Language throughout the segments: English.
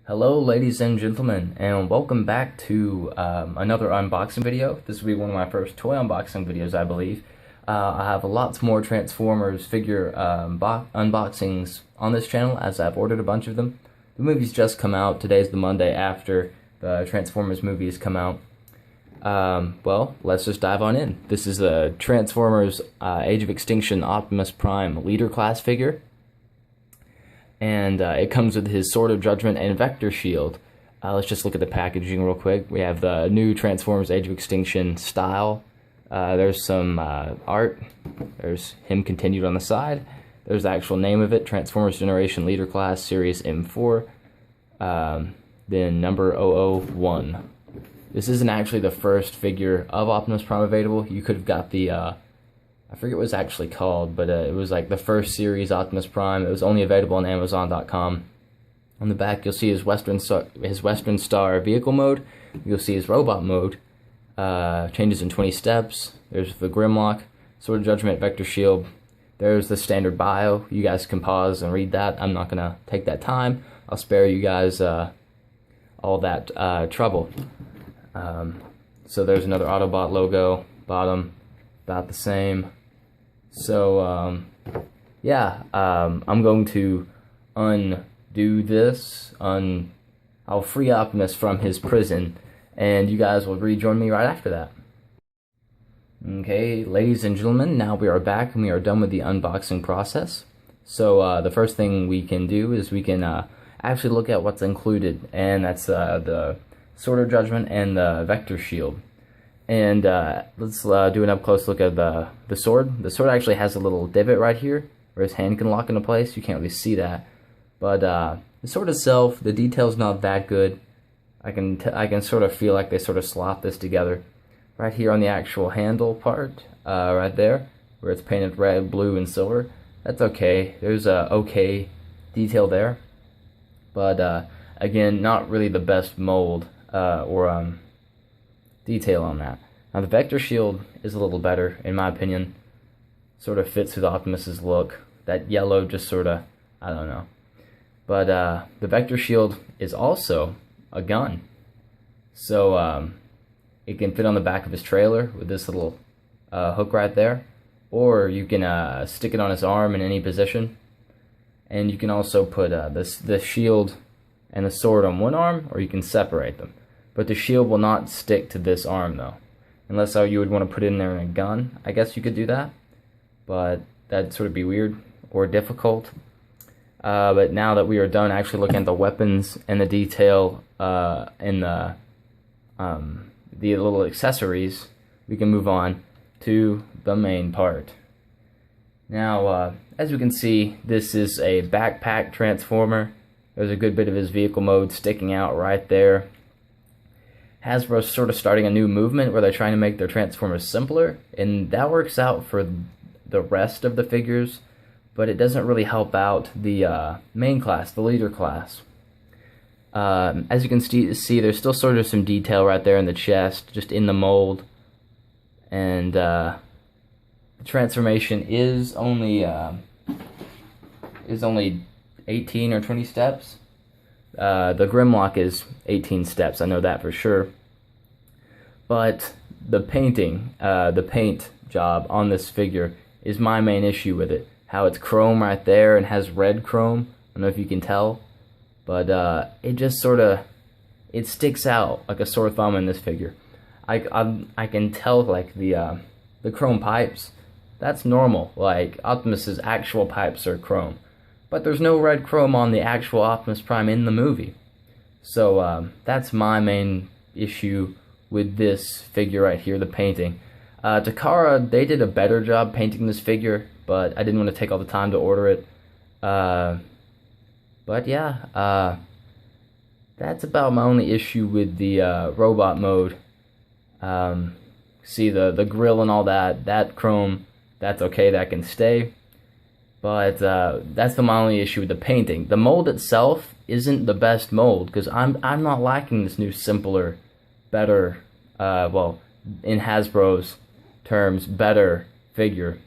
Hello ladies and gentlemen, and welcome back to another unboxing video. This will be one of my first toy unboxing videos, I believe. I have lots more Transformers figure unboxings on this channel, as I've ordered a bunch of them. The movie's just come out. Today's the Monday after the Transformers movie has come out. Well, let's just dive on in. This is the Transformers Age of Extinction Optimus Prime Leader Class figure. And it comes with his Sword of Judgment and Vector Shield. Let's just look at the packaging real quick. We have the new Transformers Age of Extinction style. There's some art. There's him continued on the side. There's the actual name of it, Transformers Generation Leader Class Series M4. Then number 001. This isn't actually the first figure of Optimus Prime available. You could have got the I forget what it was actually called, but it was like the first series Optimus Prime. It was only available on Amazon.com. On the back, you'll see his Western Star vehicle mode. You'll see his robot mode. Changes in 20 steps. There's the Grimlock, Sword of Judgment, Vector Shield. There's the standard bio. You guys can pause and read that. I'm not gonna take that time. I'll spare you guys all that trouble. So there's another Autobot logo, bottom, about the same. So, yeah, I'm going to undo this. I'll free Optimus from his prison, and you guys will rejoin me right after that. Okay, ladies and gentlemen, now we are back, and we are done with the unboxing process. So, the first thing we can do is we can actually look at what's included, and that's the Sword of Judgment and the Vector Shield. And let's do an up-close look at the sword. The sword actually has a little divot right here where his hand can lock into place. You can't really see that. But the sword itself, the detail's not that good. I can sort of feel like they sort of slot this together. Right here on the actual handle part, right there, where it's painted red, blue, and silver. That's okay. There's a okay detail there. But again, not really the best mold or detail on that. Now the Vector Shield is a little better, in my opinion. Sort of fits with Optimus's look. That yellow just sort of, I don't know. But the Vector Shield is also a gun. So it can fit on the back of his trailer with this little hook right there. Or you can stick it on his arm in any position. And you can also put the shield and the sword on one arm, or you can separate them. But the shield will not stick to this arm, though. Unless you would want to put it in there in a gun. I guess you could do that. But that'd sort of be weird or difficult. But now that we are done actually looking at the weapons and the detail and the little accessories, we can move on to the main part. Now, as you can see, this is a backpack Transformer. There's a good bit of his vehicle mode sticking out right there. Hasbro's sort of starting a new movement where they're trying to make their Transformers simpler, and that works out for the rest of the figures, but it doesn't really help out the main class, the leader class. As you can see, there's still sort of some detail right there in the chest, just in the mold, and the transformation is only 18 or 20 steps. The Grimlock is 18 steps, I know that for sure. But the paint job on this figure is my main issue with it. How it's chrome right there and has red chrome. I don't know if you can tell. But it just sort of, it sticks out like a sore thumb in this figure. I can tell like the chrome pipes, that's normal. Like Optimus's actual pipes are chrome. But there's no red chrome on the actual Optimus Prime in the movie. So that's my main issue with this figure right here, the painting. Takara, they did a better job painting this figure, but I didn't want to take all the time to order it. But yeah, that's about my only issue with the robot mode. See the grill and all that chrome, that's okay, that can stay. But that's my only issue with the painting. The mold itself isn't the best mold, because I'm not liking this new simpler, better, well, in Hasbro's terms, better figure.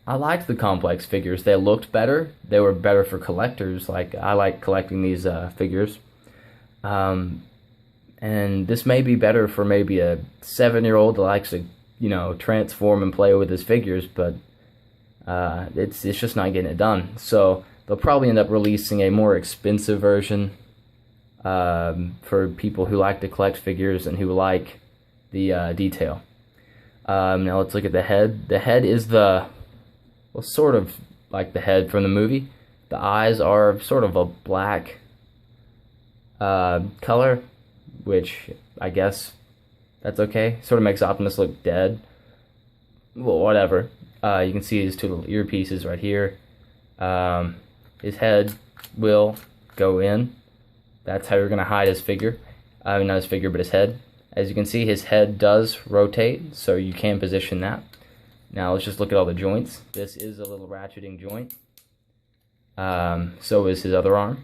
I liked the complex figures. They looked better. They were better for collectors. Like, I like collecting these figures. Um, and this may be better for maybe a 7-year-old that likes to, you know, transform and play with his figures, but it's just not getting it done. So they'll probably end up releasing a more expensive version for people who like to collect figures and who like the detail. Now let's look at the head. The head is well, sort of like the head from the movie. The eyes are sort of a black color, which I guess that's okay. Sort of makes Optimus look dead. Well, whatever. You can see his two little earpieces right here. His head will go in. That's how you're going to hide his figure. I mean, not his figure, but his head. As you can see, his head does rotate, so you can position that. Now, let's just look at all the joints. This is a little ratcheting joint. So is his other arm.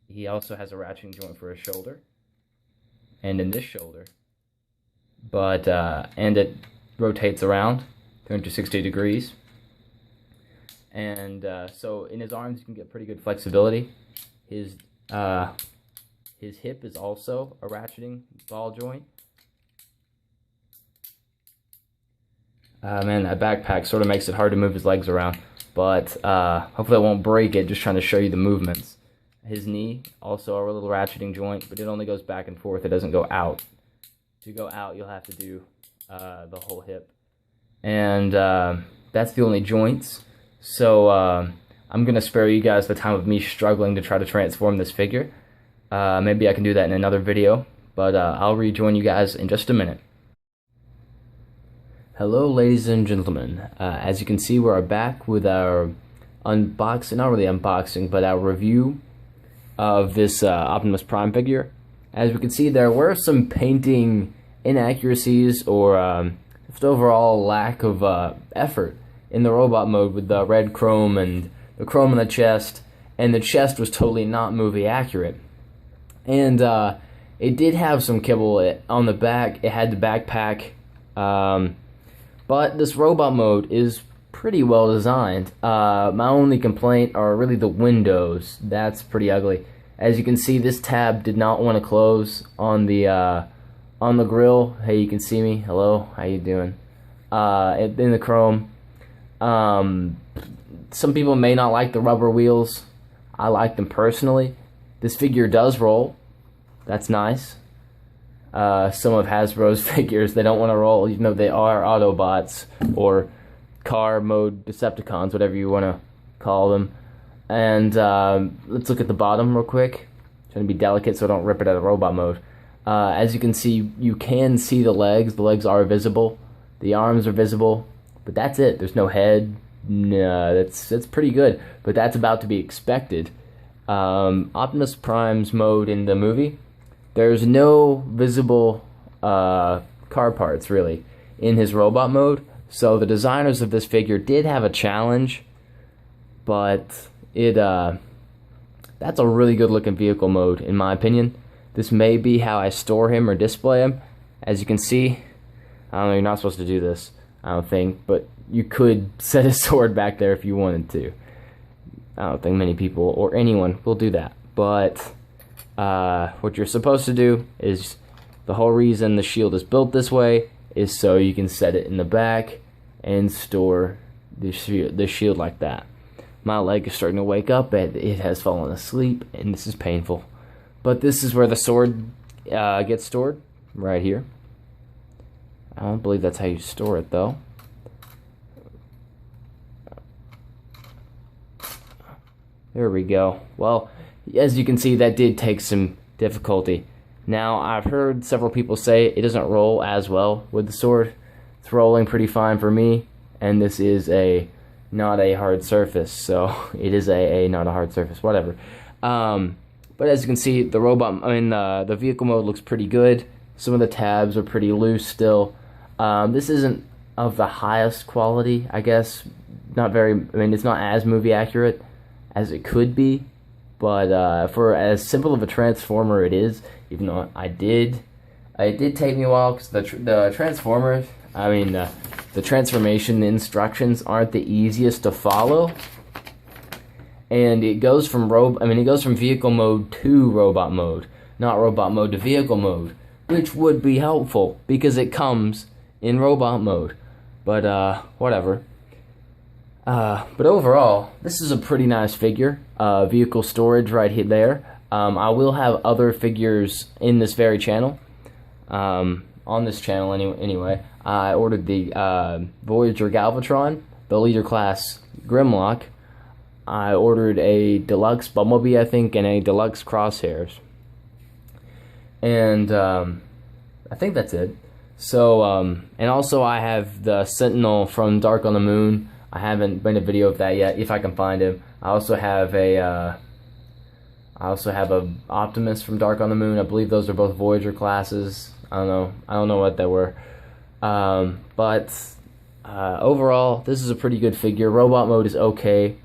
He also has a ratcheting joint for his shoulder. And in this shoulder. But, and it rotates around 360 degrees. And so in his arms, you can get pretty good flexibility. His hip is also a ratcheting ball joint. Man, that backpack sort of makes it hard to move his legs around, but hopefully I won't break it, just trying to show you the movements. His knee, also a little ratcheting joint, but it only goes back and forth, it doesn't go out. To go out, you'll have to do the whole hip. And that's the only joints, so I'm going to spare you guys the time of me struggling to try to transform this figure. Maybe I can do that in another video, but I'll rejoin you guys in just a minute. Hello ladies and gentlemen, as you can see we are back with our unboxing, not really unboxing, but our review of this Optimus Prime figure. As we can see, there were some painting inaccuracies or just overall lack of effort in the robot mode with the red chrome and the chrome on the chest, and the chest was totally not movie accurate. And it did have some kibble on the back. It had the backpack. But this robot mode is pretty well designed. My only complaint are really the windows. That's pretty ugly. As you can see, this tab did not want to close on the grill. Hey, you can see me. Hello, how you doing? In the chrome. Some people may not like the rubber wheels. I like them personally. This figure does roll. That's nice. Some of Hasbro's figures, they don't want to roll, even though they are Autobots or car mode Decepticons, whatever you want to call them. And let's look at the bottom real quick. Trying to be delicate so I don't rip it out of robot mode. As you can see, you can see the legs. The legs are visible. The arms are visible. But that's it. There's no head. No, that's pretty good. But that's about to be expected. Optimus Prime's mode in the movie, there's no visible car parts, really, in his robot mode. So the designers of this figure did have a challenge, but that's a really good looking vehicle mode, in my opinion. This may be how I store him or display him. As you can see, I don't know, you're not supposed to do this, I don't think, but you could set his sword back there if you wanted to. I don't think many people or anyone will do that, but what you're supposed to do is, the whole reason the shield is built this way is so you can set it in the back and store the shield like that. My leg is starting to wake up, and it has fallen asleep, and this is painful. But this is where the sword gets stored, right here. I don't believe that's how you store it, though. There we go. Well, as you can see, that did take some difficulty. Now, I've heard several people say it doesn't roll as well with the sword. It's rolling pretty fine for me, and this is not a hard surface, so it is not a hard surface, whatever. But as you can see, the vehicle mode looks pretty good. Some of the tabs are pretty loose still. This isn't of the highest quality, I guess. It's not as movie accurate as it could be, but for as simple of a transformer it is, even though it did take me a while, because the Transformers, I mean, the transformation instructions aren't the easiest to follow, and it goes from vehicle mode to robot mode, not robot mode to vehicle mode, which would be helpful because it comes in robot mode. But whatever. But overall, this is a pretty nice figure. Vehicle storage right here there. I will have other figures in this very channel. On this channel anyway. I ordered the Voyager Galvatron, the Leader Class Grimlock. I ordered a Deluxe Bumblebee, I think, and a Deluxe Crosshairs. And I think that's it. So, and also I have the Sentinel from Dark on the Moon. I haven't made a video of that yet, if I can find him. I also have a Optimus from Dark on the Moon. I believe those are both Voyager classes. I don't know what they were. But overall, this is a pretty good figure. Robot mode is okay.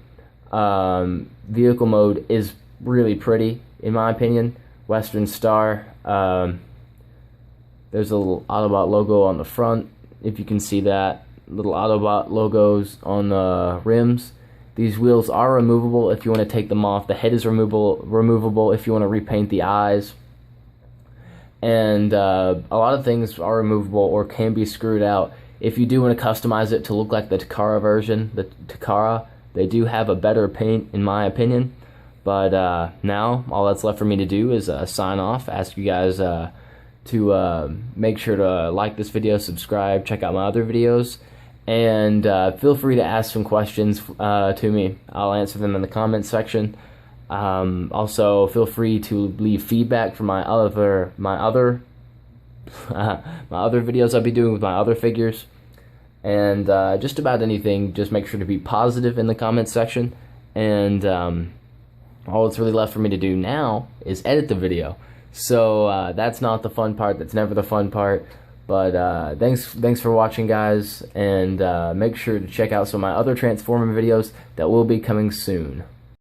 Vehicle mode is really pretty, in my opinion. Western Star. There's a little Autobot logo on the front, if you can see that. Little Autobot logos on the rims. These wheels are removable if you want to take them off. The head is removable if you want to repaint the eyes. And a lot of things are removable or can be screwed out. If you do want to customize it to look like the Takara version, the Takara, they do have a better paint, in my opinion. But now, all that's left for me to do is sign off, ask you guys to make sure to like this video, subscribe, check out my other videos, and feel free to ask some questions to me. I'll answer them in the comments section. Also, feel free to leave feedback for my other videos I'll be doing with my other figures, and just about anything. Just make sure to be positive in the comments section, and all that's really left for me to do now is edit the video. So that's not the fun part. That's never the fun part. But thanks for watching, guys, and make sure to check out some of my other Transformer videos that will be coming soon.